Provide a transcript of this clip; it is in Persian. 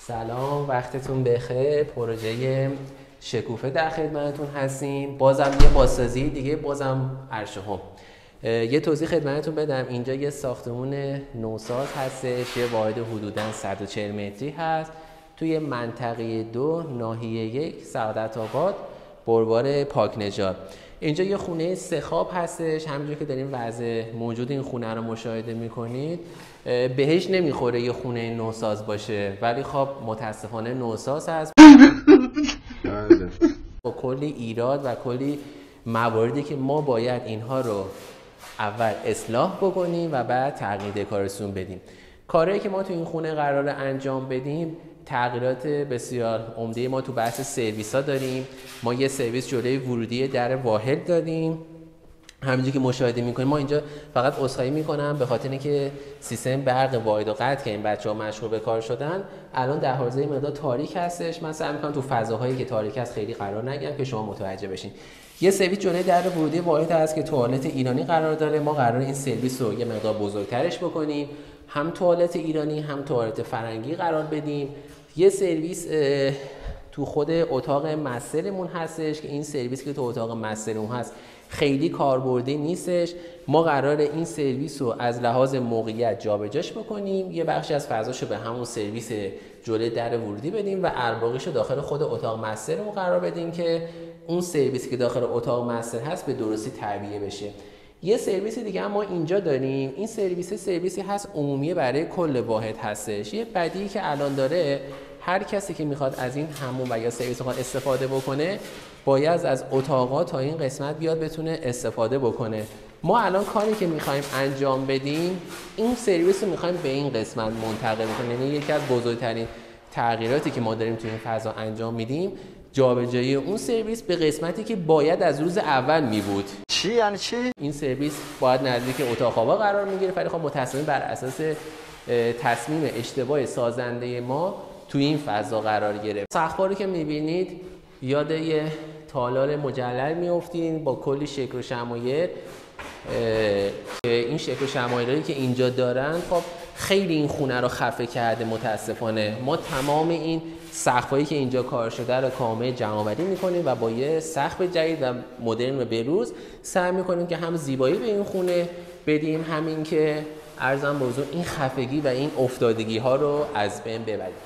سلام، وقتتون بخیر. پروژه شکوفه در خدمتتون هستیم. بازم یه بازسازی دیگه، بازم ارشهم. یه توضیح خدمتتون بدم. اینجا یه ساختمون نوساز هستش، یه واحد حدوداً 140 متری هست توی منطقه 2 ناحیه 1 سعادت آباد بلوار پاک نژاد. اینجا یه خونه 3 خواب هستش. همونجوری که دارین وضع موجود این خونه رو مشاهده میکنید، بهش نمیخوره یه خونه نوساز باشه، ولی خب متاسفانه نوساز هست با کلی ایراد و کلی مواردی که ما باید اینها رو اول اصلاح بکنیم و بعد تغییر دکوراسیون بدیم. کارهایی که ما تو این خونه قراره انجام بدیم، تغییرات بسیار عمده ما تو بحث سرویس ها داریم. ما یه سرویس جلوی ورودی در واحد داریم. همینجوری که مشاهده میکنیم، ما اینجا فقط عذرخواهی میکنم به خاطر اینکه سیستم برق واحد رو قطع کردیم، بچه‌ها مشغول به کار شدن. الان در حوزه مقدار تاریک هستش. من سعی میکنم تو فضاهایی که تاریک هست خیلی قرار نگیرم که شما متوجه بشین. یه سرویس جلوی در ورودی واحد هست که توالت ایرانی قرار داره. ما قراره این سرویس رو یه مقدار بزرگترش بکنیم، هم توالت ایرانی هم توالت فرنگی قرار بدیم. یه سرویس تو خود اتاق مسترمون هستش که این سرویس که تو اتاق مسترمون هست خیلی کاربردی نیستش. ما قراره این سرویس رو از لحاظ موقعیت جابجاش بکنیم، یه بخشی از فضاشو به همون سرویس جلوی در ورودی بدیم و ارباقیشو داخل خود اتاق مسترمون قرار بدیم که اون سرویسی که داخل اتاق مستر هست به درستی تعبیه بشه. یه سرویس دیگه هم ما اینجا داریم. این سرویسی هست عمومی برای کل واحد هستش. یه بدیهی که الان داره، هر کسی که میخواد از این حموم و یا سرویس میخواد استفاده بکنه، باید از اتاقا تا این قسمت بیاد بتونه استفاده بکنه. ما الان کاری که میخوایم انجام بدیم، این سرویس رو میخوایم به این قسمت منتقل بکنیم. یعنی یکی از بزرگترین تغییراتی که ما داریم تو این فضا انجام میدیم، جابجایی اون سرویس به قسمتی که باید از روز اول می بود. چی یعنی چی؟ این سرویس باید نزدیک اتاق خوابا قرار میگیره، ولی خب متأسفانه بر اساس تصمیم اشتباه سازنده ما تو این فضا قرار گرفت. سقف‌ها رو که میبینید یاد یه تالار مجلل میافتین با کلی شکل و شمایل. این شکل و شمایلی که اینجا دارن خب خیلی این خونه رو خفه کرده. متاسفانه ما تمام این سقفایی که اینجا کار شده رو کامل جمع‌آوری می‌کنیم و با یه سقف جدید و مدرن و بروز سعی می‌کنیم که هم زیبایی به این خونه بدیم، همین که عرضم به حضور این خفگی و این افتادگی ها رو از بین ببریم.